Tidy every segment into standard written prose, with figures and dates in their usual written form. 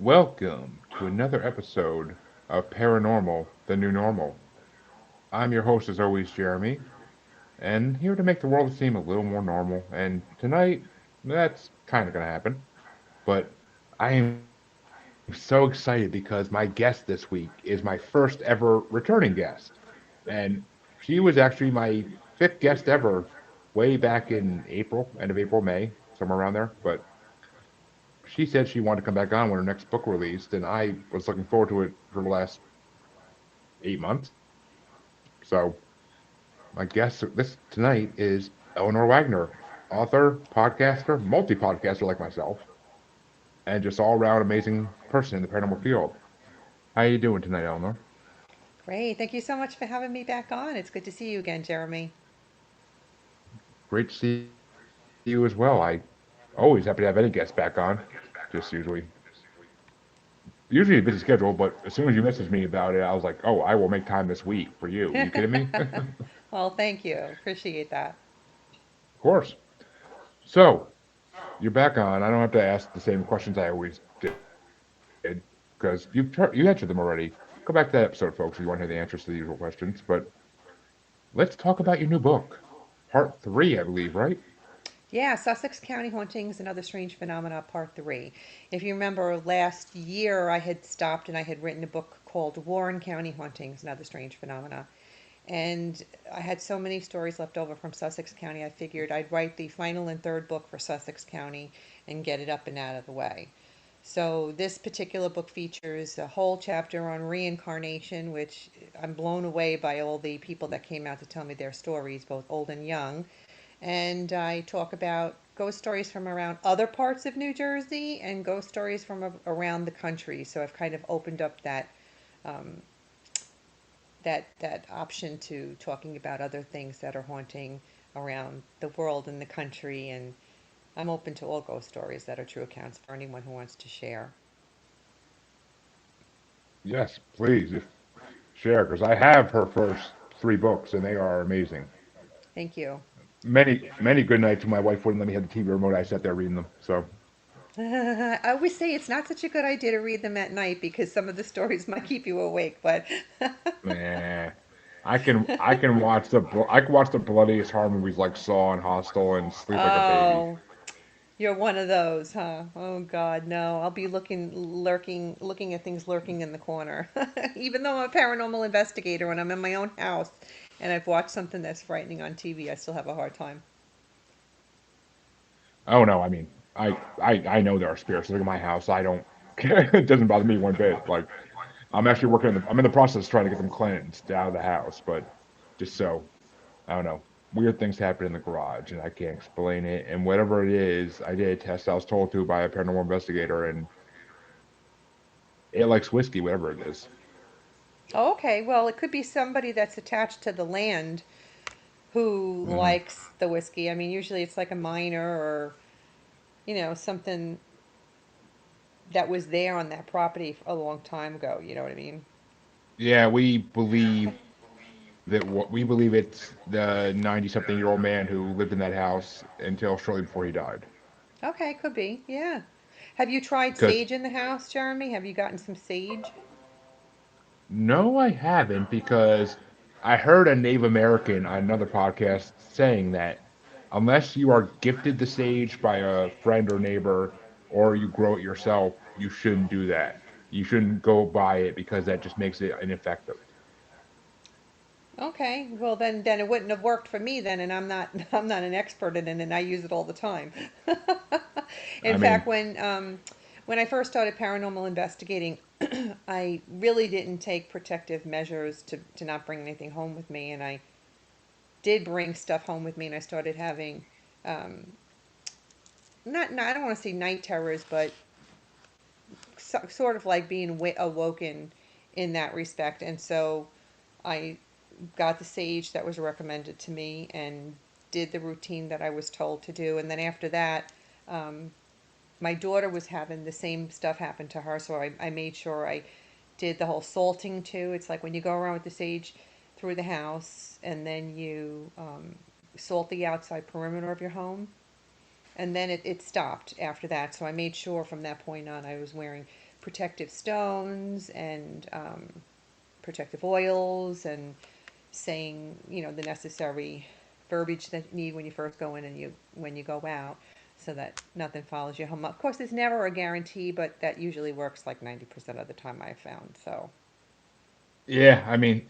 Welcome to another episode of Paranormal, the New Normal. I'm your host, as always, Jeremy, and here to make the world seem a little more normal. And tonight, that's kind of going to happen. But I am so excited because my guest this week is my first ever returning guest. And she was actually my fifth guest ever way back in April, end of April, May, somewhere around there. But she said she wanted to come back on when her next book released, and I was looking forward to it for the last 8 months. So my guest this tonight is Eleanor Wagner, author, podcaster, multi-podcaster like myself, and just all-around amazing person in the paranormal field. How you doing tonight, Eleanor? Great. Thank you so much for having me back on. It's good to see you again, Jeremy. Great to see you as well. I always happy to have any guest back on. Just usually a busy schedule, but as soon as you messaged me about it, I was like, oh, I will make time this week for you. You kidding me? Well, thank you. Appreciate that. Of course. So you're back on. I don't have to ask the same questions I always did because you answered them already. Go back to that episode, folks, if you want to hear the answers to the usual questions. But let's talk about your new book, part three, I believe, right? Yeah, Sussex County Hauntings and Other Strange Phenomena, Part 3. If you remember last year, I had stopped and I had written a book called Warren County Hauntings and Other Strange Phenomena. And I had so many stories left over from Sussex County, I figured I'd write the final and third book for Sussex County and get it up and out of the way. So this particular book features a whole chapter on reincarnation, which I'm blown away by all the people that came out to tell me their stories, both old and young. And I talk about ghost stories from around other parts of New Jersey and ghost stories from around the country. So I've kind of opened up um, that option to talking about other things that are haunting around the world and the country. And I'm open to all ghost stories that are true accounts for anyone who wants to share. Yes, please, if share, because I have her first three books and they are amazing. Thank you. Many good nights when my wife wouldn't let me have the TV remote. I sat there reading them. So, I always say it's not such a good idea to read them at night because some of the stories might keep you awake, but nah, I can watch the bloodiest horror movies like Saw and Hostel and sleep like a baby. oh, you're one of those, huh? Oh God, no. I'll be looking at things lurking in the corner. Even though I'm a paranormal investigator and I'm in my own house and I've watched something that's frightening on TV, I still have a hard time. Oh no, I mean, I know there are spirits living in my house. I don't. It doesn't bother me one bit. Like I'm in the process of trying to get them cleansed out of the house, but just so I don't know. Weird things happen in the garage, and I can't explain it. And whatever it is, I did a test I was told to by a paranormal investigator, and it likes whiskey, whatever it is. Oh, okay, well, it could be somebody that's attached to the land who Hmm. likes the whiskey. I mean, usually it's like a miner or, something that was there on that property a long time ago. You know what I mean? Yeah, we believe it's the 90-something-year-old man who lived in that house until shortly before he died. Okay, could be. Yeah. Have you tried Because sage in the house, Jeremy? Have you gotten some sage? no, I haven't, because I heard a Native American on another podcast saying that unless you are gifted the sage by a friend or neighbor or you grow it yourself, you shouldn't do that. You shouldn't go buy it because that just makes it ineffective. Okay, well then it wouldn't have worked for me then, and I'm not an expert in it, and I use it all the time. In I fact, mean, when I first started paranormal investigating, I really didn't take protective measures to not bring anything home with me, and I did bring stuff home with me, and I started having um, not I don't want to say night terrors, but sort of like being awoken in that respect, and so I got the sage that was recommended to me and did the routine that I was told to do. And then after that, um, my daughter was having the same stuff happen to her, so I made sure I did the whole salting too. It's like when you go around with the sage through the house and then you salt the outside perimeter of your home. And then it stopped after that. So I made sure from that point on I was wearing protective stones and protective oils and saying, the necessary verbiage that you need when you first go in and when you go out, so that nothing follows you home. Of course, there's never a guarantee, but that usually works like 90% of the time I've found. So, Yeah, I mean,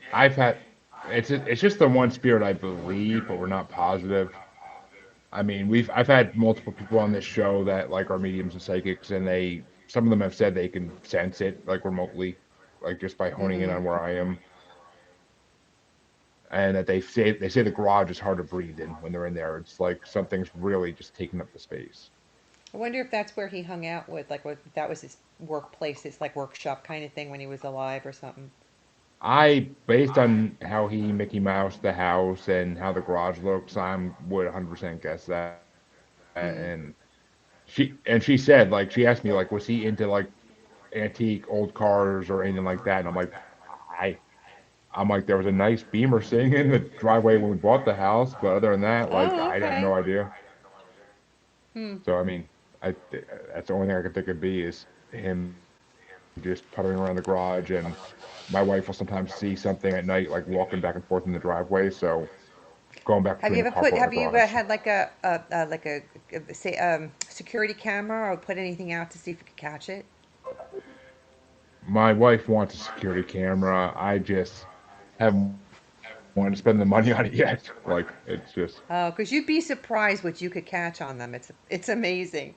it's just the one spirit I believe, but we're not positive. I mean, I've had multiple people on this show that like are mediums and psychics, and some of them have said they can sense it like remotely, like just by honing in mm-hmm. on where I am, and that they say the garage is hard to breathe in when they're in there. It's like something's really just taking up the space. I wonder if that's where he hung out with, like, what that was his workplace, his like workshop kind of thing when he was alive or something. Based on how he Mickey Mouse the house and how the garage looks, would 100% guess that. And Hmm. she said, like, she asked me, like, was he into like antique old cars or anything like that? And I, I'm like, there was a nice Beamer sitting in the driveway when we bought the house, but other than that, like, Oh, I have okay. no idea. Hmm. So I mean, that's the only thing I could think of be is him just puttering around the garage, and my wife will sometimes see something at night, like walking back and forth in the driveway. So going back between the carport and the Have you garage. ever had like a say security camera or put anything out to see if you could catch it? My wife wants a security camera. I just haven't wanted to spend the money on it yet. Like it's just Oh, because you'd be surprised what you could catch on them. It's amazing.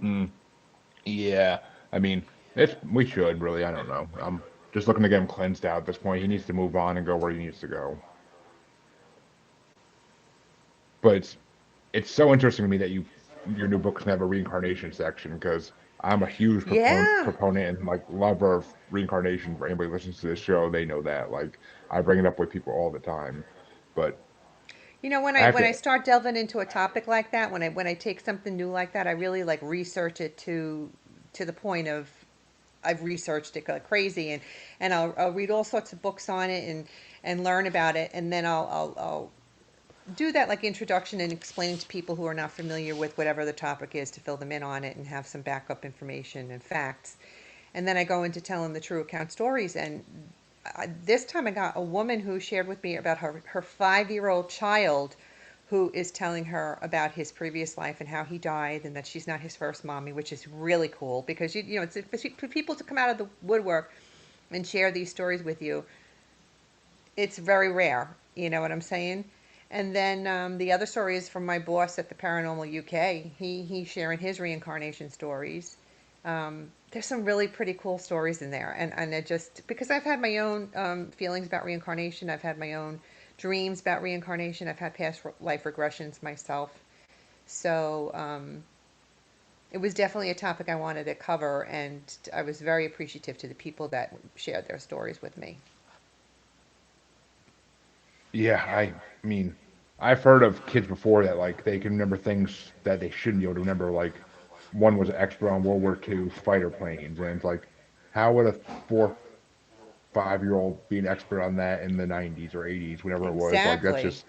mm, yeah. I mean, it's we should really. I don't know. I'm just looking to get him cleansed out at this point. He needs to move on and go where he needs to go. But it's so interesting to me that your new book's gonna have a reincarnation section because I'm a huge Yeah. proponent and like lover of reincarnation. For anybody who listens to this show, they know that. Like I bring it up with people all the time. But I have When I to. start delving into a topic like that, when I take something new like that, I really like research it to the point of I've researched it like crazy, and I'll read all sorts of books on it and learn about it, and then I'll do that like introduction and explaining to people who are not familiar with whatever the topic is to fill them in on it and have some backup information and facts. And then I go into telling the true account stories. And this time I got a woman who shared with me about her 5-year-old child who is telling her about his previous life and how he died and that she's not his first mommy, which is really cool because it's for people to come out of the woodwork and share these stories with you. It's very rare. You know what I'm saying? And then the other story is from my boss at the Paranormal UK. He's sharing his reincarnation stories. There's some really pretty cool stories in there, and it just because I've had my own feelings about reincarnation. I've had my own dreams about reincarnation. I've had past life regressions myself. So it was definitely a topic I wanted to cover, and I was very appreciative to the people that shared their stories with me. Yeah, I mean, I've heard of kids before that like they can remember things that they shouldn't be able to remember. Like one was an expert on World War II fighter planes, and it's like, how would a 4 or 5 year old be an expert on that in the 90s or 80s, whenever it was? Like that's just Exactly.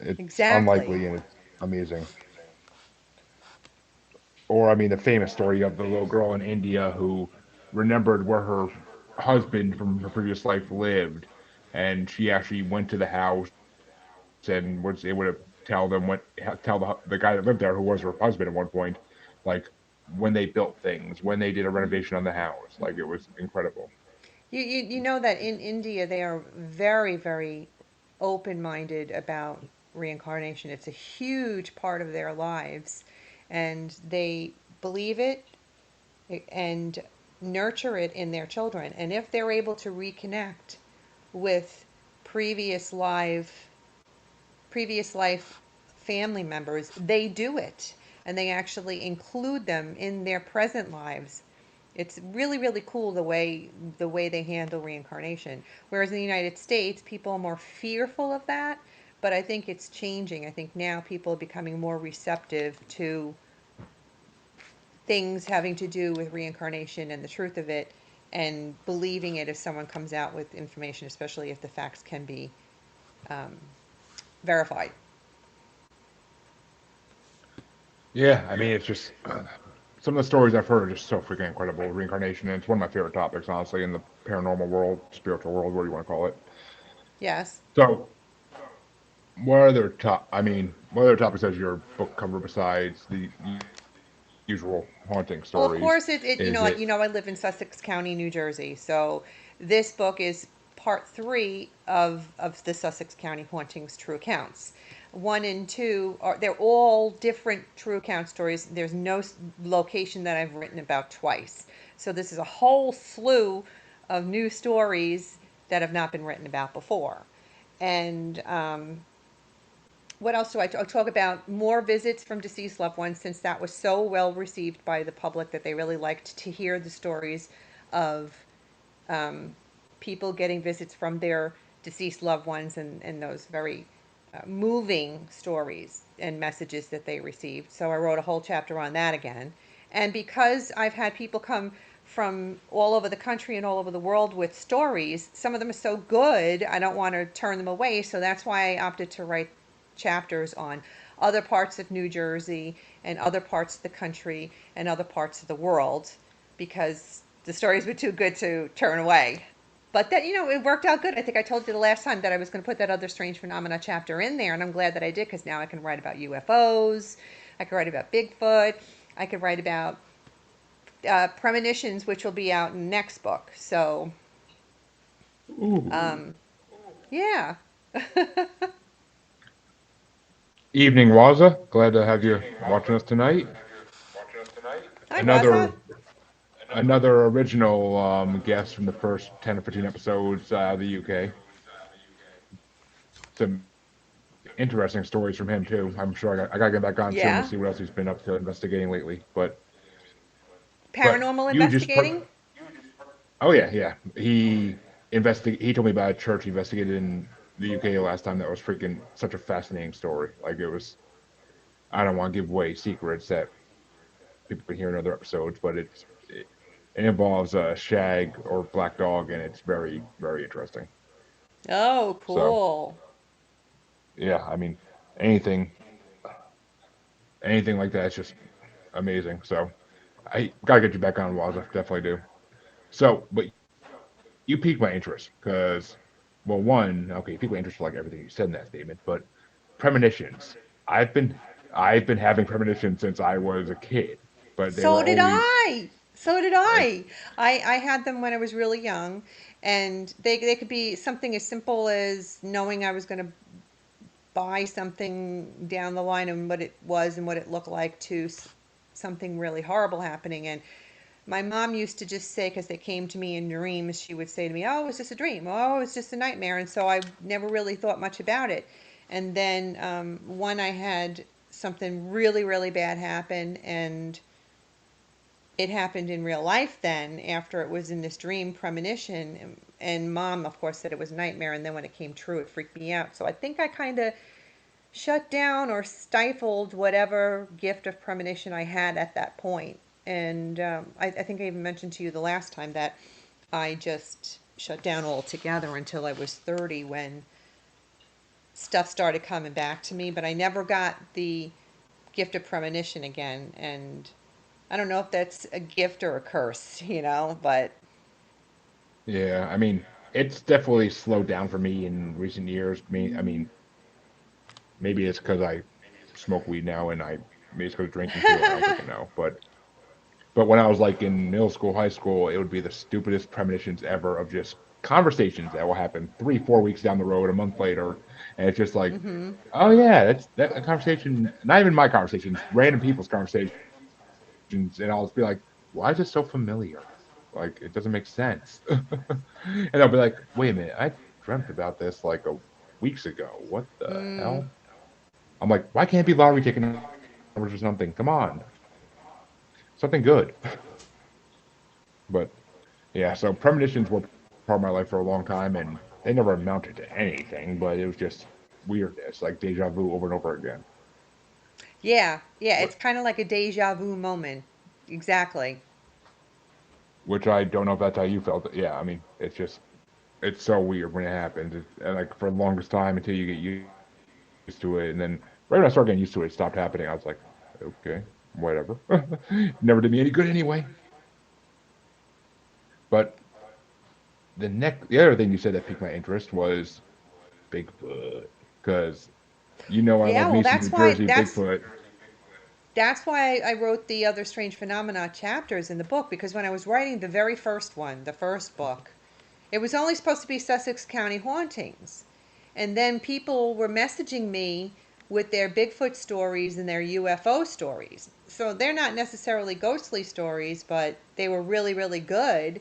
it's unlikely Exactly. and it's amazing. Or I mean, the famous story of the little girl in India who remembered where her husband from her previous life lived, and she actually went to the house and was able to tell the guy that lived there, who was her husband at one point, like when they built things, when they did a renovation on the house. Like it was incredible. You know that in India they are very, very open minded about reincarnation. It's a huge part of their lives, and they believe it and nurture it in their children. And if they're able to reconnect with previous life previous life family members, they do it and they actually include them in their present lives. It's really, really cool the way they handle reincarnation. Whereas in the United States, people are more fearful of that, but I think it's changing. I think now people are becoming more receptive to things having to do with reincarnation and the truth of it and believing it if someone comes out with information, especially if the facts can be um, verified. Yeah, I mean, it's just some of the stories I've heard are just so freaking incredible. Reincarnation, and it's one of my favorite topics, honestly, in the paranormal world, spiritual world, whatever you want to call it. Yes. So, what other topics has your book cover besides the usual haunting stories? Well, of Is course, it? I live in Sussex County, New Jersey. So this book is part three of the Sussex County Hauntings true accounts. One and two are they're all different true account stories. There's no location that I've written about twice. So this is a whole slew of new stories that have not been written about before. And what else do I talk about? More visits from deceased loved ones, since that was so well received by the public that they really liked to hear the stories of people getting visits from their deceased loved ones, and those very moving stories and messages that they received. So I wrote a whole chapter on that again. And because I've had people come from all over the country and all over the world with stories, some of them are so good, I don't want to turn them away. So that's why I opted to write chapters on other parts of New Jersey and other parts of the country and other parts of the world, because the stories were too good to turn away. But that, it worked out good. I think I told you the last time that I was going to put that other strange phenomena chapter in there, and I'm glad that I did, because now I can write about UFOs, I could write about Bigfoot, I could write about premonitions, which will be out in the next book. So, Ooh. um, yeah. Evening, Waza. Glad to have you watching us tonight. Hi, Waza. Another another original guest from the first 10 or 15 episodes out of the UK. Some interesting stories from him too. I'm sure I gotta get back on soon to Yeah. see what else he's been up to investigating lately. But Paranormal you just investigating? oh yeah, yeah. He told me about a church he investigated in the UK last time that was freaking such a fascinating story. Like it was, I don't want to give away secrets that people can hear in other episodes, but it involves a shag or black dog, and it's very very interesting. Oh, So cool. yeah, I mean anything anything like that is just amazing. So I gotta get you back on, Waza. Definitely do. So, but you piqued my interest because, well, one, okay, you piqued my interest for like everything you said in that statement, but premonitions. I've been having premonitions since I was a kid, but they were So did always I. So did like, I. I had them when I was really young, and they could be something as simple as knowing I was going to buy something down the line and what it was and what it looked like, to something really horrible happening. And my mom used to just say, because they came to me in dreams, she would say to me, "Oh, it was just a dream. Oh, it was just a nightmare." And so I never really thought much about it. And then one, I had something really, really bad happen, and it happened in real life then after it was in this dream premonition. And mom, of course, said it was a nightmare. And then when it came true, it freaked me out. So I think I kind of shut down or stifled whatever gift of premonition I had at that point. And I think I even mentioned to you the last time that I just shut down altogether until I was 30, when stuff started coming back to me. But I never got the gift of premonition again. And I don't know if that's a gift or a curse, but yeah. I mean, it's definitely slowed down for me in recent years. I mean, maybe it's because I smoke weed now, and maybe it's because of drinking too. I don't freaking know, but when I was like in middle school, high school, it would be the stupidest premonitions ever of just conversations that will happen 3, 4 weeks down the road, a month later, and it's just like, mm-hmm. oh yeah, that's that a conversation. Not even my conversations, random people's conversations, and I'll just be like, why is it so familiar? Like it doesn't make sense. And they'll be like, wait a minute, I dreamt about this like weeks ago. What the hell? Mm, I'm like, why can't it be lottery ticket numbers or something? Come on, something good. But yeah, so premonitions were part of my life for a long time, and they never amounted to anything, but it was just weirdness, like deja vu over and over again. yeah, yeah, What, it's kind of like a deja vu moment. Exactly. which I don't know if that's how you felt. Yeah, I mean, it's so weird when it happens. And like for the longest time until you get used to it, and then right when I started getting used to it, it stopped happening. I was like, oh, Okay, whatever. Never did me any good anyway. But the other thing you said that piqued my interest was Bigfoot, because you know I Yeah, love well, me some New that's why Jersey Bigfoot. I wrote the other strange phenomena chapters in the book because when I was writing the very first one, the first book, it was only supposed to be Sussex County hauntings. And then people were messaging me with their Bigfoot stories and their UFO stories. So they're not necessarily ghostly stories, but they were really, really good.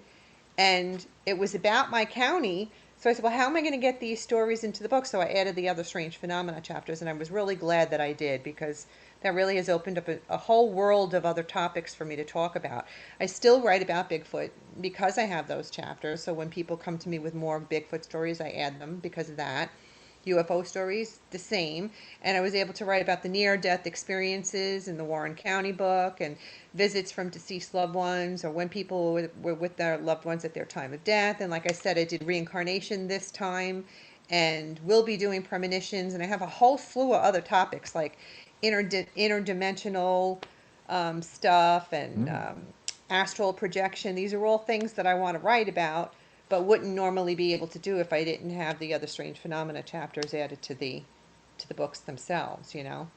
And it was about my county. So I said, well, how am I going to get these stories into the book? So I added the other strange phenomena chapters, and I was really glad that I did because that really has opened up a whole world of other topics for me to talk about. I still write about Bigfoot because I have those chapters. So when people come to me with more Bigfoot stories, I add them because of that. UFO stories, the same. And I was able to write about the near death experiences in the Warren County book and visits from deceased loved ones or when people were with their loved ones at their time of death. And like I said, I did reincarnation this time and will be doing premonitions. And I have a whole slew of other topics like interdimensional stuff and Hmm. astral projection. These are all things that I want to write about, but wouldn't normally be able to do if I didn't have the other strange phenomena chapters added to the books themselves. You know.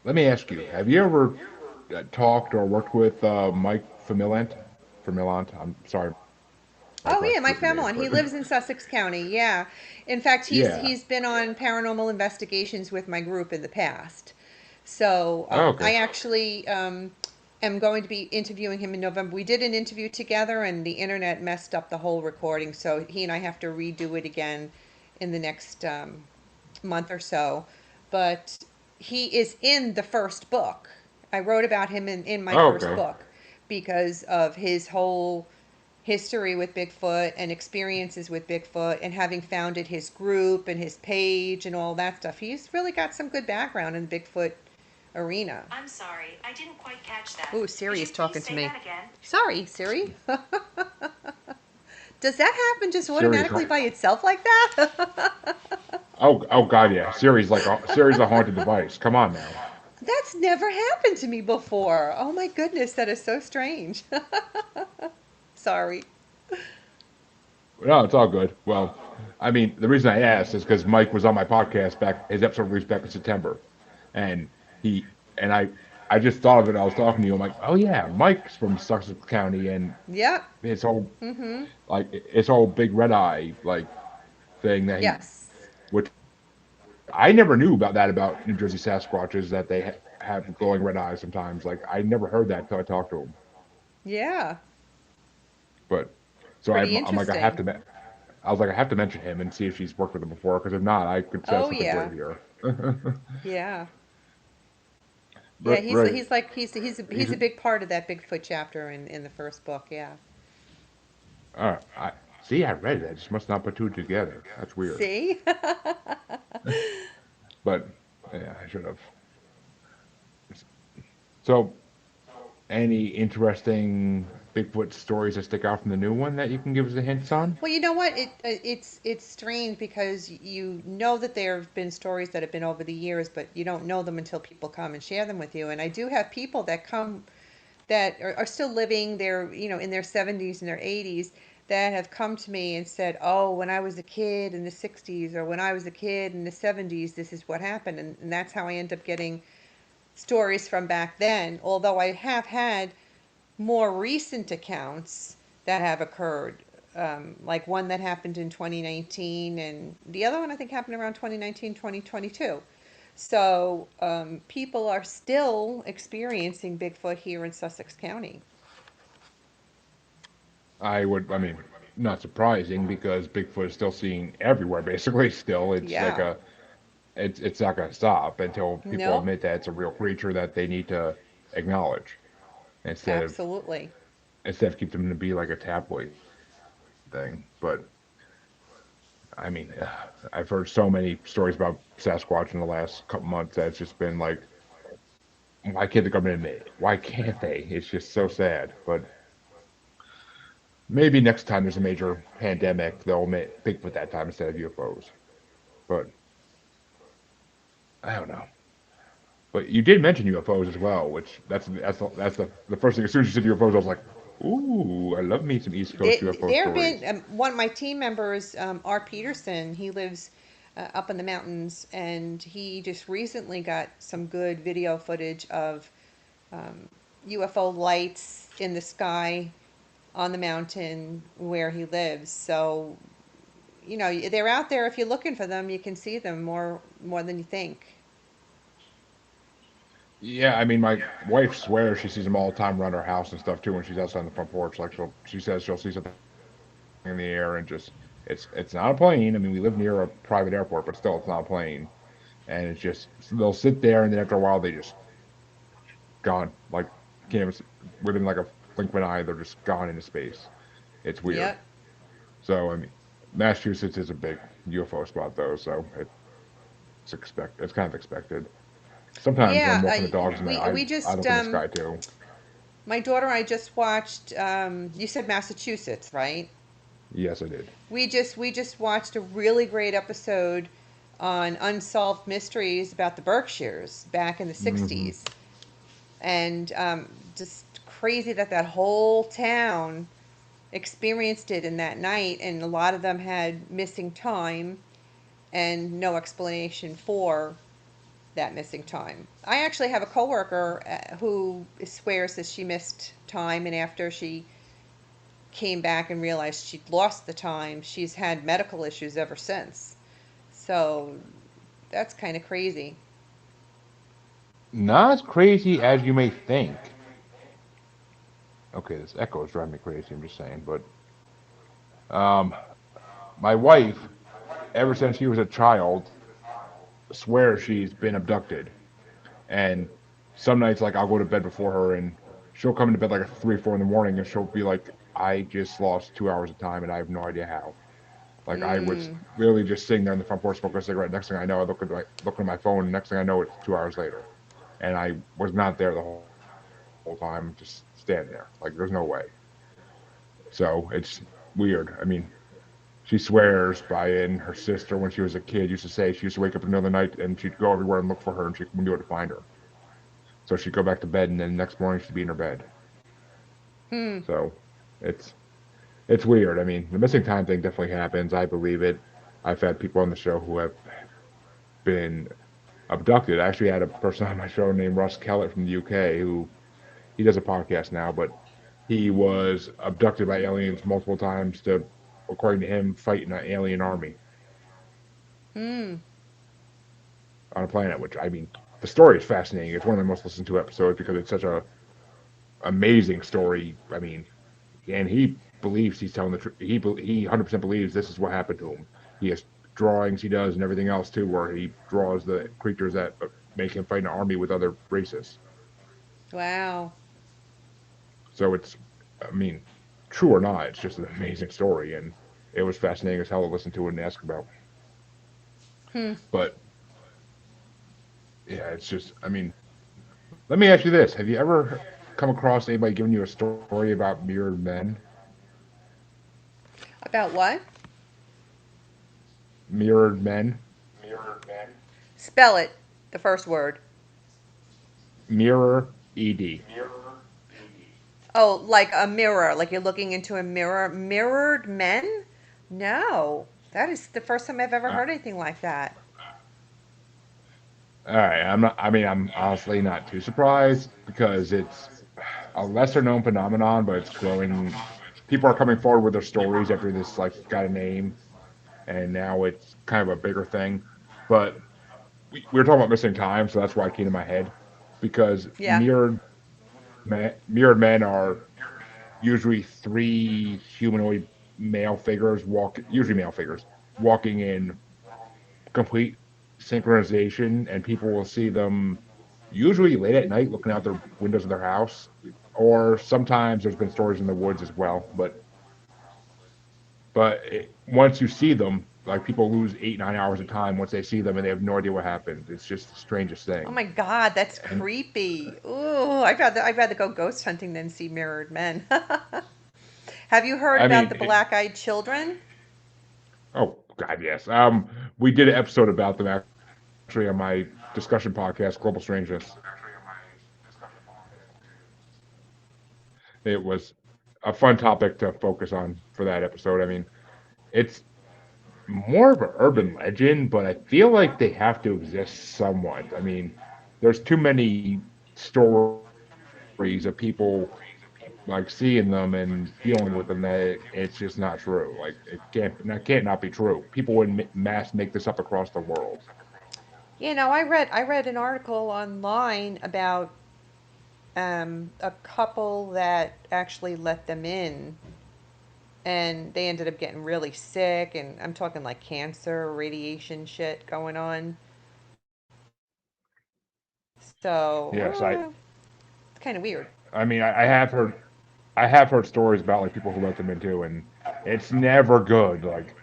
Let me ask you: have you ever talked or worked with Mike Familant? Familant. I'm sorry, my Oh yeah, Mike pronunciation is, Familon. He but lives in Sussex County. Yeah, in fact, yeah. he's been on paranormal investigations with my group in the past. So Oh, okay. I actually am going to be interviewing him in November. We did an interview together, and the internet messed up the whole recording, so he and I have to redo it again in the next month or so. But he is in the first book. I wrote about him in my Oh, first okay. book because of his whole history with Bigfoot and experiences with Bigfoot and having founded his group and his page and all that stuff. He's really got some good background in the Bigfoot arena. I'm sorry, I didn't quite catch that. Ooh, Could Siri you is please talking to say me. that again? Sorry, Siri. Does that happen just Series. automatically by itself like that? Oh, God, yeah. Series a haunted device. Come on now. That's never happened to me before. Oh my goodness, that is so strange. Sorry. No, it's all good. Well, I mean, the reason I asked is because Mike was on my podcast back. His episode released back in September, and he and I just thought of it. I was talking to you. I'm like, oh yeah, Mike's from Sussex County, and Yep. his whole Mm-hmm. his whole big red eye thing that he, Yes. which I never knew about that about New Jersey Sasquatches that they have glowing red eyes sometimes. Like I never heard that until I talked to him. Yeah. But so Pretty I'm like I have interesting. to. I was like I have to mention him and see if she's worked with him before because if not, I could set Oh something yeah. great here. Yeah. Yeah, But right, he's he's a big part of that Bigfoot chapter in the first book. Yeah. I see. I read it. I just must not put two together. That's weird. See? But yeah, I should have. So, any interesting Bigfoot stories that stick out from the new one that you can give us the hints on? Well, you know what? It's strange because you know that there have been stories that have been over the years, but you don't know them until people come and share them with you. And I do have people that come that are still living. They're in their 70s and their 80s that have come to me and said, "Oh, when I was a kid in the 60s or when I was a kid in the 70s, this is what happened," and that's how I end up getting stories from back then. Although I have had more recent accounts that have occurred, like one that happened in 2019, and the other one I think happened around 2019, 2022. So people are still experiencing Bigfoot here in Sussex County. I would. I mean, not surprising because Bigfoot is still seen everywhere. Basically, still, it's like Yeah. a. It's not going to stop until people Nope. admit that it's a real creature that they need to acknowledge instead of Absolutely. keep them to be like a tabloid thing. But I mean, I've heard so many stories about Sasquatch in the last couple months that it's just been like, why can't the government admit it? Why can't they? It's just so sad. But maybe next time there's a major pandemic, they'll admit Bigfoot that time instead of UFOs. But I don't know. But you did mention UFOs as well, which that's the first thing. As soon as you said UFOs, I was like, "Ooh, I love me some East Coast UFO There have been stories." one of my team members, Art Peterson. He lives up in the mountains, and he just recently got some good video footage of um, UFO lights in the sky on the mountain where he lives. So they're out there. If you're looking for them, you can see them more than you think. Yeah, I mean, my wife swears she sees them all the time around her house and stuff too. When she's outside on the front porch, like she says she'll see something in the air and just it's not a plane. I mean, we live near a private airport, but still, it's not a plane. And it's just they'll sit there, and then after a while, they just gone. Like can't even, within like a blink of an eye, they're just gone into space. It's weird. Yep. So I mean, Massachusetts is a big UFO spot though, so it's kind of expected. Sometimes when Yeah. I'm walking the dogs and We I just look in the sky too. my daughter and I just watched. You said Massachusetts, right? Yes, I did. We just watched a really great episode on unsolved mysteries about the Berkshires back in the Hmm. 60s, and just crazy that that whole town experienced it in that night, and a lot of them had missing time and no explanation for that missing time. I actually have a coworker who swears that she missed time, and after she came back and realized she'd lost the time, she's had medical issues ever since. So that's kind of crazy. Not as crazy as you may think. Okay, this echo is driving me crazy. I'm just saying, but um, my wife, ever since she was a child, swears she's been abducted. And some nights, like I'll go to bed before her, and she'll come into bed like at 3, 4 in the morning, and she'll be like, "I just lost 2 hours of time, and I have no idea how." Like I was Mm. literally just sitting there in the front porch smoking a cigarette. Next thing I know, I look at my phone. Next thing I know, it's 2 hours later, and I was not there the whole time, just standing there. Like there's no way. So it's weird. I mean, she swears by it. And her sister, when she was a kid, used to say she used to wake up in the middle of the night and she'd go everywhere and look for her, and she wouldn't be able to find her. So she'd go back to bed, and then the next morning she'd be in her bed. Hmm. So it's it's weird. I mean, the missing time thing definitely happens. I believe it. I've had people on the show who have been abducted. I actually had a person on my show named Russ Kellett from the UK who he does a podcast now, but he was abducted by aliens multiple times to, according to him, fight in an alien army Hmm. on a planet. Which I mean, the story is fascinating. It's one of the most listened to episodes because it's such a amazing story. I mean, and he believes he's telling the truth. He 100% believes this is what happened to him. He has drawings he does and everything else too, where he draws the creatures that make him fight an army with other races. Wow. So it's, I mean, true or not, it's just an amazing story, and it was fascinating as hell to listen to it and ask about. Hmm. But yeah, it's just, I mean, let me ask you this: have you ever come across anybody giving you a story about mirrored men? About what? Mirrored men, Spell it. The first word. mirror, ed. Oh, like a mirror, like you're looking into a mirror. Mirrored men? No. That is the first time I've ever Uh, heard anything like that. all right, I'm not. I mean, I'm honestly not too surprised because it's a lesser known phenomenon, but it's growing. People are coming forward with their stories after this like got a name, and now it's kind of a bigger thing. But we were talking about missing time, so that's why it came to my head because Yeah. mirrored men are usually three humanoid male figures usually male figures walking in complete synchronization, and people will see them usually late at night looking out their windows of their house, or sometimes there's been stories in the woods as well. Once you see them, like people lose 8, 9 hours of time once they see them, and they have no idea what happened. It's just the strangest Oh thing. my God, that's And creepy. Ooh, I'd rather go ghost hunting than see mirrored men. Have you heard I about mean, the black-eyed children? oh God, yes. We did an episode about them actually on my show discussion podcast, Global Strangeness. It was a fun topic to focus on for that episode. I mean, it's more of an urban legend, but I feel like they have to exist somewhat. I mean, there's too many stories of people like seeing them and dealing with them that it's just not true. Like that can't not be true. People wouldn't mass make this up across the world. I read an article online about a couple that actually let them in, and they ended up getting really sick, and I'm talking like cancer, radiation shit going on. So Yes, it's kind of weird. I mean I have heard stories about like people who let them in too, and it's never good. Like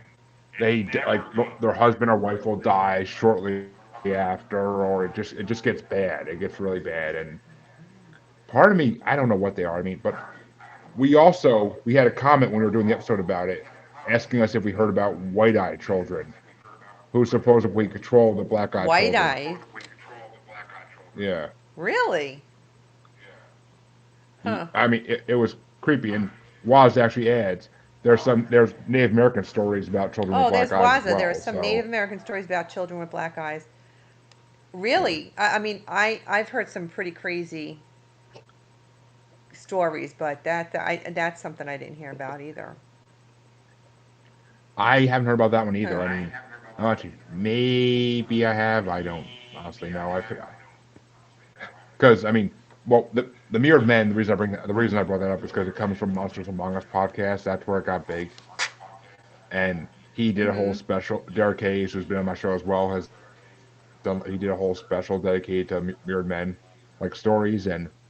their husband or wife will die shortly after, or it just gets bad. It gets really bad, and part of me, I don't know what they are. I mean, but we had a comment when we were doing the episode about it, asking us if we heard about white-eyed children who supposedly control the black-eyed White children. eye, Yeah, really? Huh. I mean it was creepy, and Waz actually adds there's Native American stories about children with Oh, black there's eyes as Waza. There are well. some Native So American stories about children with black eyes. yeah, Really? I mean, I've heard some pretty crazy stories, but that's something I didn't hear about either. I haven't heard about that one either. Huh. I mean, actually, maybe I have. I don't honestly know. Because I mean, well, the Mirrored Men. The reason I brought that up is because it comes from Monsters Among Us podcast. That's where it got big, and he did a whole Mm-hmm. special. Derek Hayes, who's been on my show as well, has done. He did a whole special dedicated to Mirrored Men, like stories, and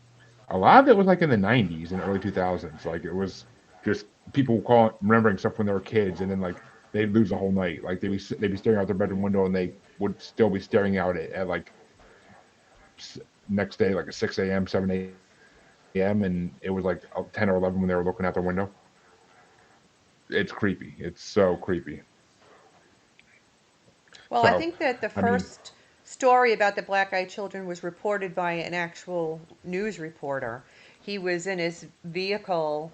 a lot of it was like in the '90s and early 2000s. Like it was just people remembering stuff when they were kids, and then like they'd lose the whole night. Like they'd be staring out their bedroom window, and they would still be staring out at like next day, like at 6 a.m., 7 a.m., and it was like 10 or 11 when they were looking out their window. It's creepy. It's so creepy. Well, I So, think that the I mean, first story about the black eyed children was reported by an actual news reporter. He was in his vehicle,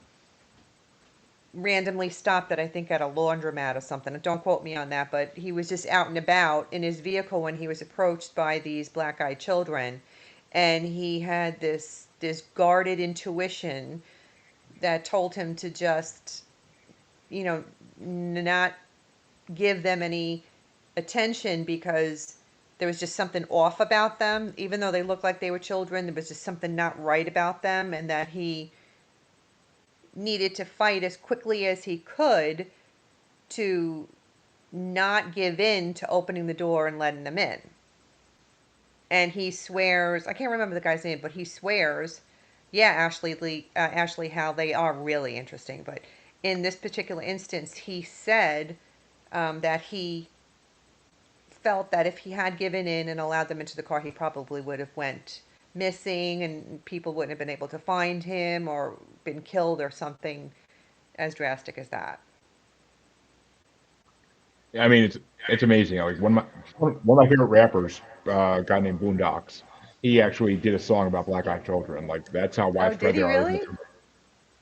randomly stopped at, I think, at a laundromat or something. Don't quote me on that, but he was just out and about in his vehicle when he was approached by these black eyed children. And he had this guarded intuition that told him to just, you know, not give them any attention because there was just something off about them. Even though they looked like they were children, there was just something not right about them, and that he needed to fight as quickly as he could to not give in to opening the door and letting them in. And he swears, I can't remember the guy's name, but he swears, yeah, Ashley, how they are really interesting. But in this particular instance, he said that he felt that if he had given in and allowed them into the car, he probably would have went missing, and people wouldn't have been able to find him or been killed or something as drastic as that. I mean, it's amazing. Like one of my favorite rappers, a guy named Boondocks, he actually did a song about black-eyed children. Like that's how Oh, did widespread they he are. really?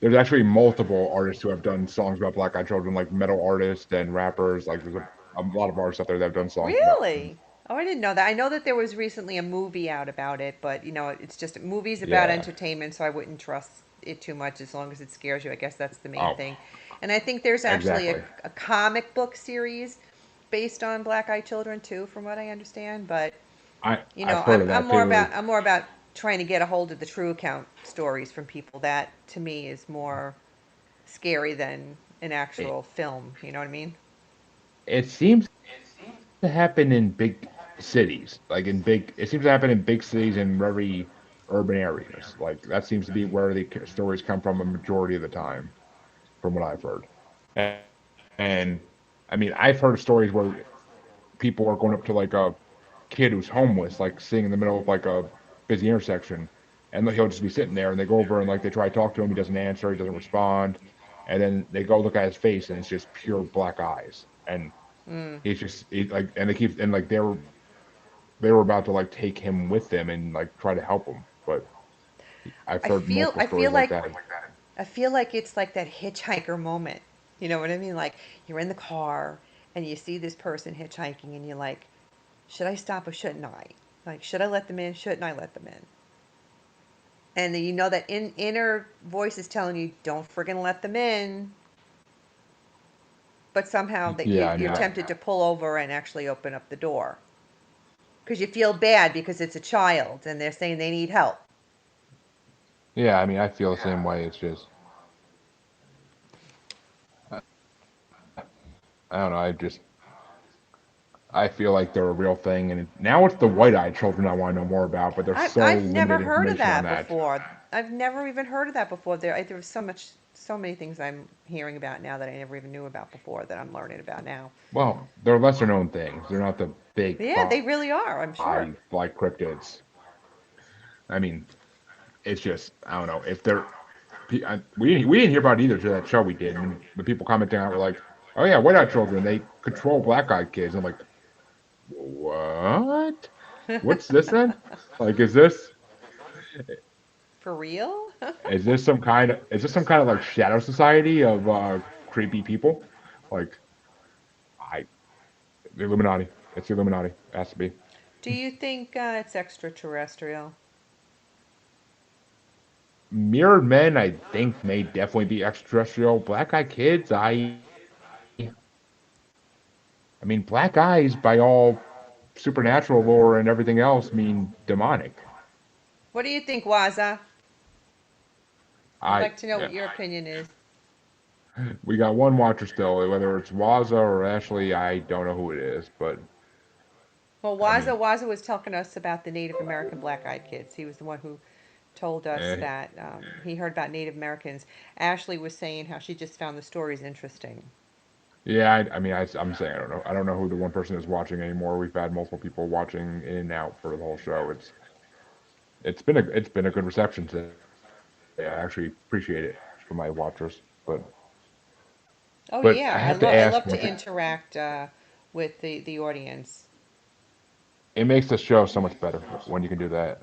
There's actually multiple artists who have done songs about black-eyed children, like metal artists and rappers. Like there's a lot of artists out there that have done songs about them. Really? Oh, I didn't know that. I know that there was recently a movie out about it, but it's just movies about Yeah. entertainment, so I wouldn't trust it too much as long as it scares you. I guess that's the main Oh, thing. And I think there's actually a, exactly. a comic book series based on Black Eyed Children too, from what I understand. But I've heard of that too. I'm more about trying to get a hold of the true account stories from people. That to me is more scary than an It, actual film. You know what I mean? it seems to happen in big cities, like in big. It seems to happen in big cities and very urban areas. Like that seems to be where the stories come from a majority of the time, from what I've heard. And I mean, I've heard stories where people are going up to like a kid who's homeless, like sitting in the middle of like a busy intersection, and he'll just be sitting there, and they go over and like they try to talk to him, he doesn't answer, he doesn't respond, and then they go look at his face, and it's just pure black eyes, and Mm. he's just like, and they keep and like they're they were about to like take him with them and like try to help him. But I've I heard feel multiple I feel stories like like that. I feel like it's like that hitchhiker moment. You know what I mean? Like you're in the car and you see this person hitchhiking and you're like, should I stop or shouldn't I? Like, should I let them in? Shouldn't I let them in? And then you know that inner voice is telling you, don't friggin' let them in. But somehow that Yeah, I you're know. tempted to pull over and actually open up the door because you feel bad because it's a child and they're saying they need help. Yeah, I mean, I feel the same way. It's just, I don't know. I feel like they're a real thing, and now it's the white-eyed children I want to know more about. But there's so I've never limited heard of information on that that. before. I've never even heard of that before. There was so many things I'm hearing about now that I never even knew about before that I'm learning about now. Well, they're lesser-known things. They're not the big Yeah, they five really are. I'm sure. like cryptids. I mean, it's just I don't know if they're. We didn't hear about it either to that show we did, and the people commenting on it were like, "Oh yeah, white-eyed children they control black-eyed kids." I'm like, what? What's this then? Like, For real? is this some kind of like shadow society of creepy people? Like, I the Illuminati. It's the Illuminati. It has to be. Do you think it's extraterrestrial? Mirrored men, I think, may definitely be extraterrestrial. Black eyed kids, I mean, black eyes by all supernatural lore and everything else mean demonic. What do you think, Waza? I'd I like to know yeah, what your opinion is. we got one watcher still, whether it's Waza or Ashley, I don't know who it is, but Well, I mean, Waza was talking to us about the Native American black-eyed kids. He was the one who told us eh, that he heard about Native Americans. Ashley was saying how she just found the stories interesting. yeah, I mean, I'm saying I don't know. I don't know who the one person is watching anymore. We've had multiple people watching in and out for the whole show. It's been a good reception today. I actually appreciate it from my watchers, but Oh I have yeah, to ask I one love thing. to interact with the audience. It makes the show so much better when you can do that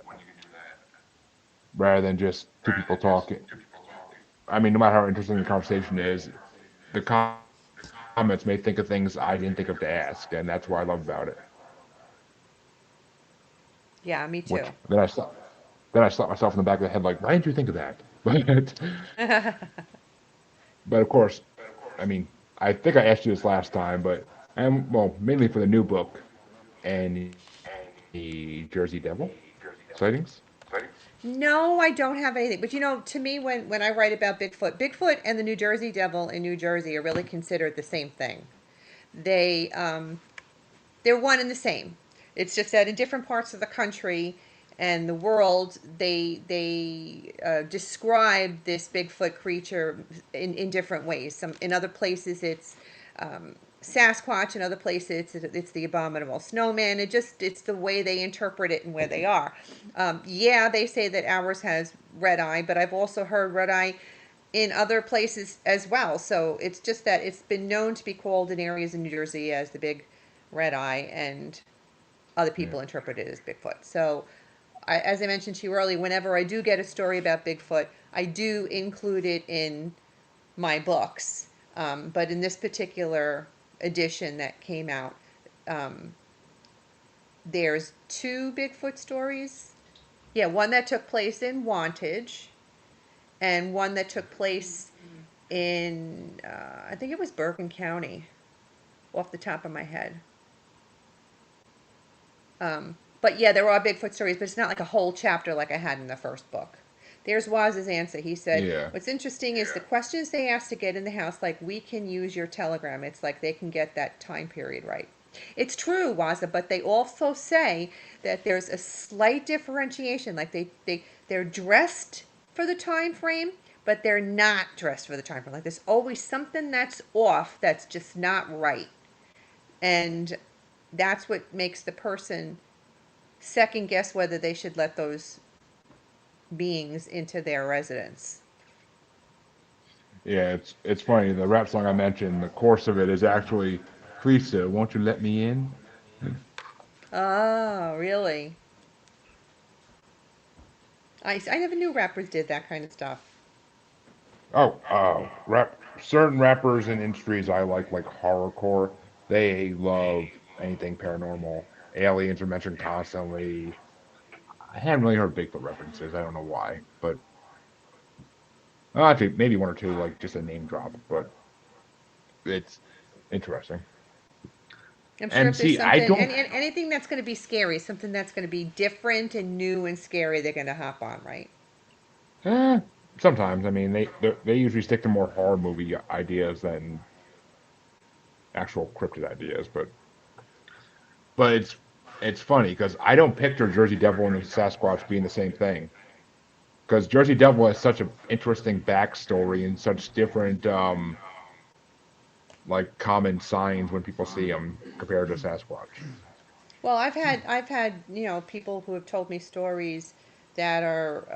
rather than just two people talking. I mean, no matter how interesting the conversation is, the comments may think of things I didn't think of to ask, and that's what I love about it. Yeah, me Which too. then I slap myself in the back of the head like, why didn't you think of that? But of course, I mean, I think I asked you this last time, but well, mainly for the new book, any Jersey Devil sightings? No, I don't have anything. But you know, to me, when I write about Bigfoot and the New Jersey Devil in New Jersey are really considered the same thing. They they're one and the same. It's just that in different parts of the country and the world, they describe this Bigfoot creature in different ways. Some in other places it's Sasquatch, in other places it's the abominable snowman. It's the way they interpret it and where they are. Yeah, they say that ours has red eye, but I've also heard red eye in other places as well. So it's just that it's been known to be called in areas in New Jersey as the big red eye, and other Yeah. people interpret it as Bigfoot. So, as I mentioned to you earlier, whenever I do get a story about Bigfoot, I do include it in my books. But in this particular edition that came out, um, there's two Bigfoot stories. Yeah, one that took place in Wantage, and one that took place in, I think it was Bergen County, off the top of my head. But yeah, there are Bigfoot stories, but it's not like a whole chapter like I had in the first book. There's Waz's answer. He said, Yeah. what's interesting is the questions they ask to get in the house, like, we can use your telegram. It's like they can get that time period right. It's true, Waza, but they also say that there's a slight differentiation. Like they're dressed for the time frame, but they're not dressed for the time frame. Like there's always something that's off that's just not right. And that's what makes the person second guess whether they should let those beings into their residence. Yeah, it's funny. The rap song I mentioned, the chorus of it is actually, "Please, sir, won't you let me in?" Oh, really? I never knew rappers did that kind of stuff. Certain rappers and industries I like horrorcore, they love anything paranormal. Aliens are mentioned constantly. I haven't really heard Bigfoot references. I don't know why, but actually, maybe one or two, like just a name drop. But it's interesting. I'm sure And if there's see, I something, don't. and anything that's going to be scary, something that's going to be different and new and scary, they're going to hop on, right? Eh, sometimes, I mean, they usually stick to more horror movie ideas than actual cryptid ideas. But it's funny because I don't picture Jersey Devil and the Sasquatch being the same thing. Because Jersey Devil has such an interesting backstory and such different like common signs when people see him compared to Sasquatch. Well, I've had people who have told me stories that are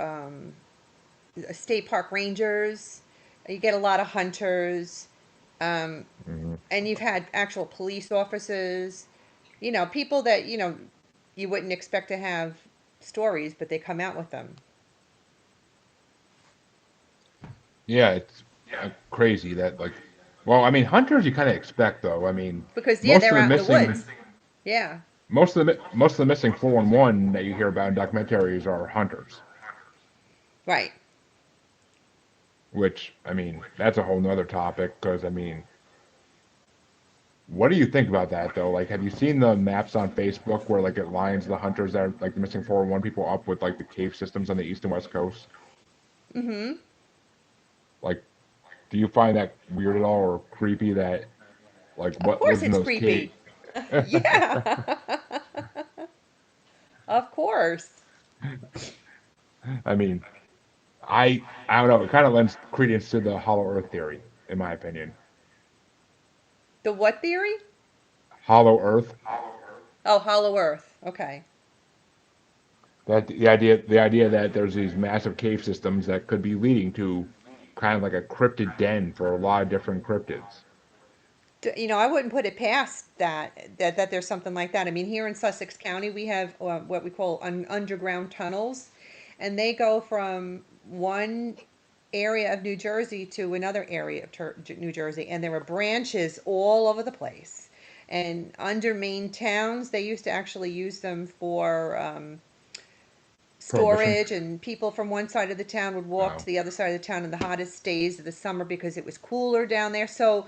state park rangers. You get a lot of hunters, um, Hmm. and you've had actual police officers. People that you wouldn't expect to have stories, but they come out with them Yeah, it's crazy that like, well, I mean, hunters you kind of expect though. I mean, because yeah, most they're of the out in the missing, woods. Yeah, most of the missing 411 that you hear about in documentaries are hunters. right. Which I mean, that's a whole nother topic because I mean, what do you think about that though? Like, have you seen the maps on Facebook where like it lines the hunters that are like the missing 411 people up with like the cave systems on the east and west coast? Mm-hmm. Like, do you find that weird at all or creepy that like Of what course, lives in it's those caves? creepy. Yeah, of course. I mean, I don't know. It kind of lends credence to the Hollow Earth theory, in my opinion. The what theory? Hollow Earth, Oh, Hollow Earth. Okay. that the idea that there's these massive cave systems that could be leading to kind of like a cryptid den for a lot of different cryptids. I wouldn't put it past that there's something like that. I mean, here in Sussex County, we have what we call underground tunnels, and they go from one area of New Jersey to another area of New Jersey, and there are branches all over the place. And under main towns, they used to actually use them for Prohibition. storage, and people from one side of the town would walk to Oh, the other side of the town in the hottest days of the summer because it was cooler down there. So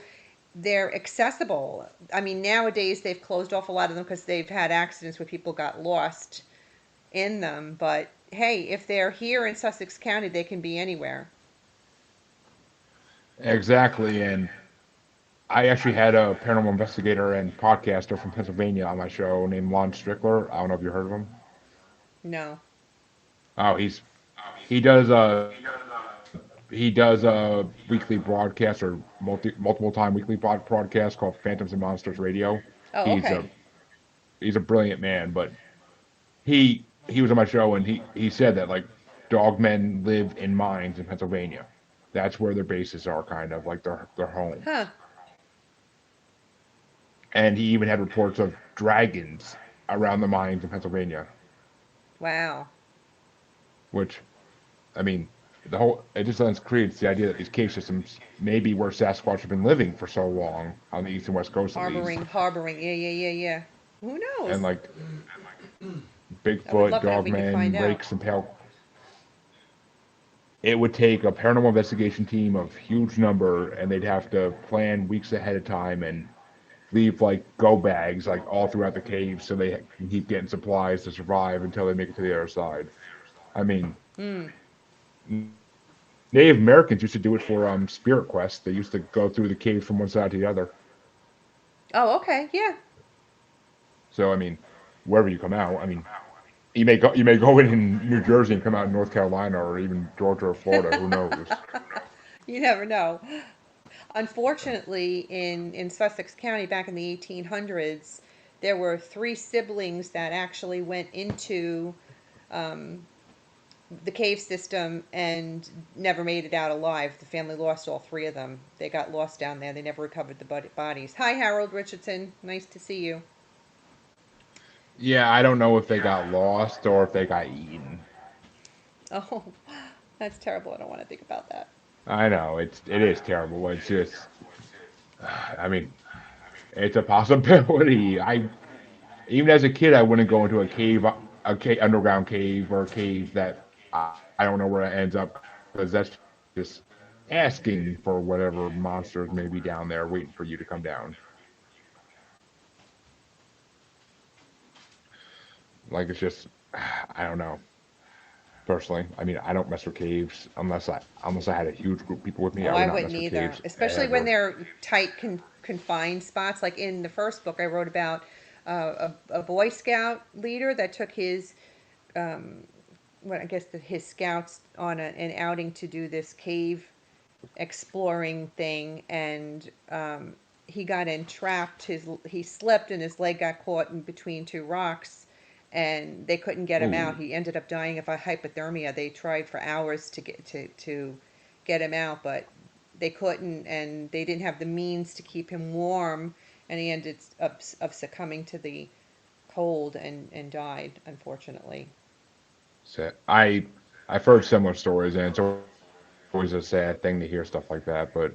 they're accessible. I mean, nowadays they've closed off a lot of them because they've had accidents where people got lost in them. But hey, if they're here in Sussex County, they can be anywhere. exactly. And I actually had a paranormal investigator and podcaster from Pennsylvania on my show named Lon Strickler. I don't know if you heard of him. No. Oh, he does a weekly broadcast or multiple time weekly broadcast called Phantoms and Monsters Radio. Oh, He's okay. a he's a brilliant man, but he was on my show and he said that like dogmen live in mines in Pennsylvania. That's where their bases are, kind of like their homes. Huh. And he even had reports of dragons around the mines in Pennsylvania, Wow. which I mean, the whole it just lends credence to the idea that these cave systems may be where Sasquatch have been living for so long on the east and west coast at least, Harboring. Yeah, yeah, yeah, yeah. Who and knows? like I would Bigfoot, love it if we could find dogmen, out. rakes, and pale. It would take a paranormal investigation team of huge number, and they'd have to plan weeks ahead of time and leave like go bags like all throughout the cave so they can keep getting supplies to survive until they make it to the other side. I mean, Hmm. Native Americans used to do it for spirit quests. They used to go through the caves from one side to the other. Oh, okay. Yeah. So I mean, wherever you come out, I mean, you may go in New Jersey and come out in North Carolina or even Georgia or Florida. Who knows? You never know. Unfortunately, in Sussex County back in the 1800s, there were three siblings that actually went into um, the cave system and never made it out alive. The family lost all three of them. They got lost down there. They never recovered the bodies. Hi, Harold Richardson. Nice to see you. Yeah, I don't know if they got lost or if they got eaten. Oh, that's terrible. I don't want to think about that. I know it is terrible. It's just, I mean, it's a possibility. I even as a kid, I wouldn't go into underground cave or a cave that I don't know where it ends up because that's just asking for whatever monsters may be down there waiting for you to come down. Like it's just, I don't know. Personally, I mean, I don't mess with caves unless I had a huge group of people with me. Oh, I would I not wouldn't mess with either, caves especially when ever. they're tight, confined spots. Like in the first book, I wrote about a Boy Scout leader that took his, what I guess his scouts on an outing to do this cave exploring thing, and he got entrapped. He slipped, and his leg got caught in between two rocks, and they couldn't get him out. Ooh, He ended up dying of a hypothermia. They tried for hours to get him out, but they couldn't, and they didn't have the means to keep him warm, and he ended up succumbing to the cold and died, unfortunately. so I've heard similar stories, and it's always a sad thing to hear stuff like that. But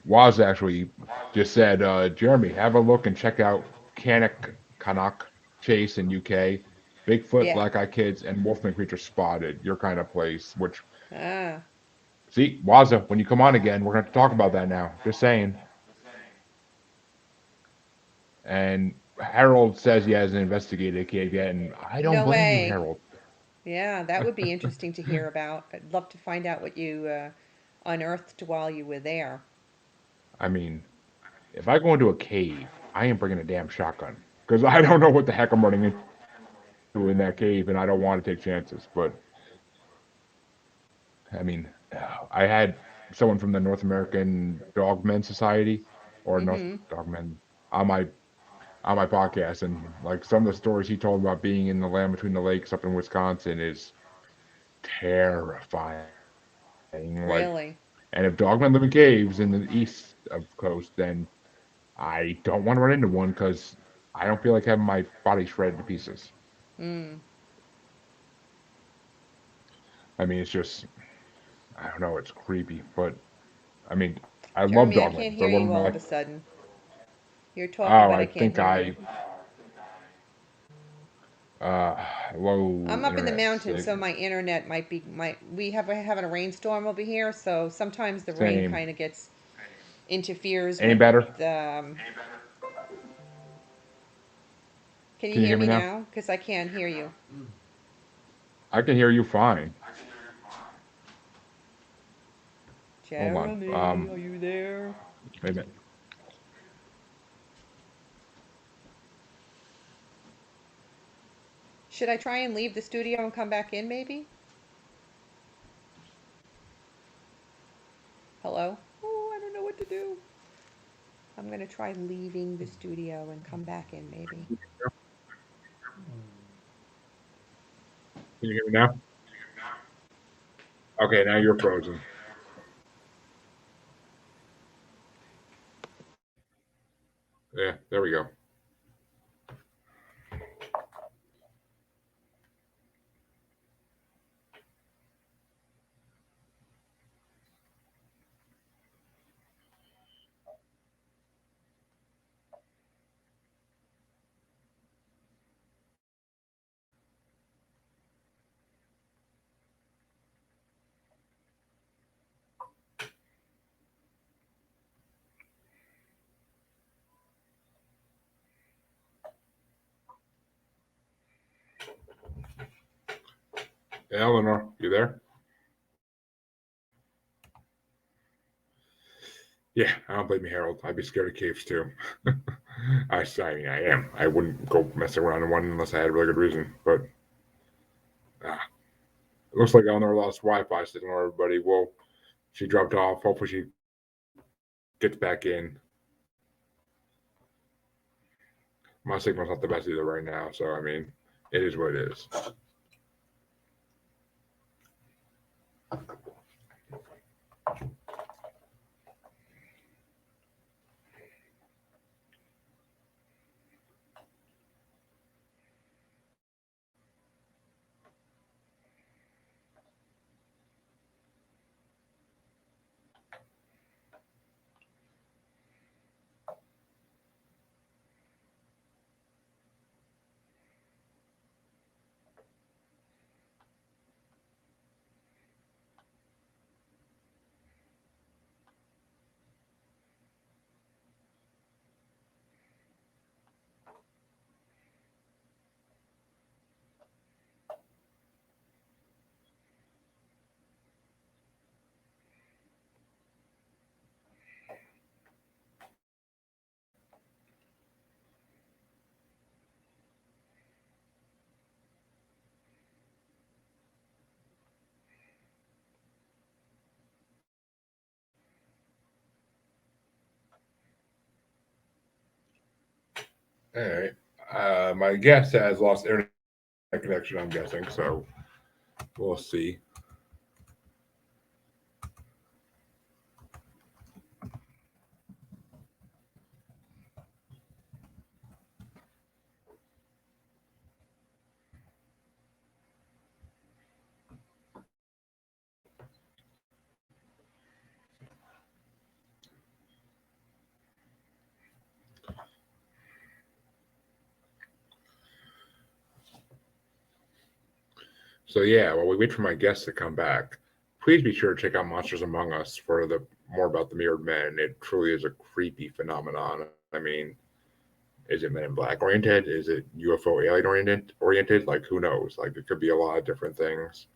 Waz actually just said, Jeremy, have a look and check out Canuck Chase in UK, Bigfoot, Yeah. Black Eye Kids, and Wolfman Creature Spotted, your kind of place. Which, Ah. see, Waza, when you come on again, we're going to talk about that now. Just saying. And Harold says he hasn't investigated a cave yet, and I don't No blame you, way. Harold. Yeah, that would be interesting to hear about. I'd love to find out what you unearthed while you were there. I mean, if I go into a cave, I ain't bringing a damn shotgun because I don't know what the heck I'm running into in that cave, and I don't want to take chances. But I mean, I had someone from the North American Dogmen Society or North Mm-hmm. Dogmen on my podcast, and like some of the stories he told about being in the land between the lakes up in Wisconsin is terrifying. Like, and if Really? dogmen live in caves in the east of coast, then I don't want to run into one because I don't feel like having my body shredded to pieces. Mm. I mean, it's just I don't know, it's creepy, but I mean, I love Jeremy, I dogmen. can't They're hear one of you all my of a sudden. You're talking, oh, but I I can't think hear you. I'm low up in the internet mountains, so sig. my internet might we have having a rainstorm over here, so sometimes the rain Same. kind of gets interferes Any with. better? Um, can you Can you hear hear me me now? now? Because I can't hear you. I can hear you fine. Hold on. Jeremy, are you there? Wait a minute. Should I try and leave the studio and come back in, maybe? Hello? Oh, I don't know what to do. I'm going to try leaving the studio and come back in, maybe. Can you hear me now? Okay, now you're frozen. Yeah, there we go. Eleanor, you there? Yeah, I don't blame you, Harold. I'd be scared of caves too. I am. I wouldn't go messing around in one unless I had a really good reason. But it looks like Eleanor lost Wi-Fi signal. Everybody, well, she dropped off. Hopefully, she gets back in. My signal's not the best either right now, so I mean, it is what it is. All right. My guest has lost internet connection, I'm guessing, so we'll see. So yeah, while we wait for my guests to come back, please be sure to check out Monsters Among Us for the more about the mirrored men. It truly is a creepy phenomenon. I mean, is it Men in Black oriented? Is it UFO alien oriented? Like who knows? Like it could be a lot of different things.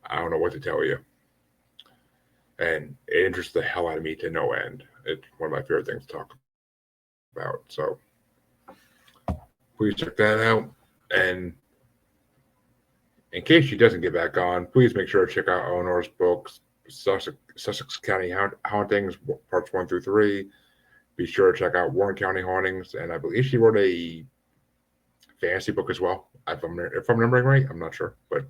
I don't know what to tell you. And it interests the hell out of me to no end. It's one of my favorite things to talk about. So please check that out. And in case she doesn't get back on, please make sure to check out Eleanor's books, Sussex County Hauntings, parts 1 through 3. Be sure to check out Warren County Hauntings, and I believe she wrote a fantasy book as well. If I'm remembering right, I'm not sure, but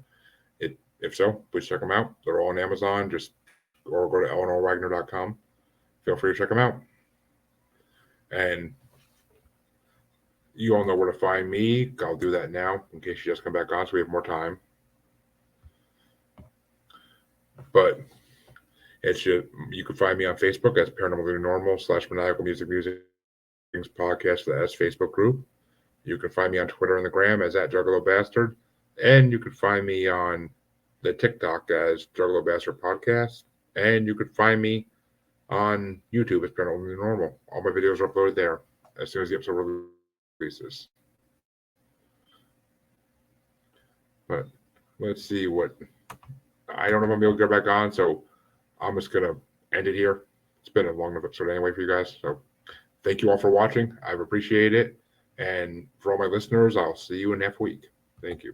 if so, please check them out. They're all on Amazon. Just or go to eleanorwagner.com. Feel free to check them out. And you all know where to find me. I'll do that now in case you just come back on, so we have more time. But you can find me on Facebook as Paranormal Normal / Maniacal Musings Podcast, the S Facebook group. You can find me on Twitter and the Gram as @JuggaloBastard. And you can find me on the TikTok as Juggalo Bastard Podcast. And you can find me on YouTube as Paranormal Normal. All my videos are uploaded there as soon as the episode releases. But let's see what I don't know if I'm gonna be able to get back on, so I'm just gonna end it here. It's been a long enough episode anyway for you guys. So thank you all for watching. I've appreciated it. And for all my listeners, I'll see you in next week. Thank you.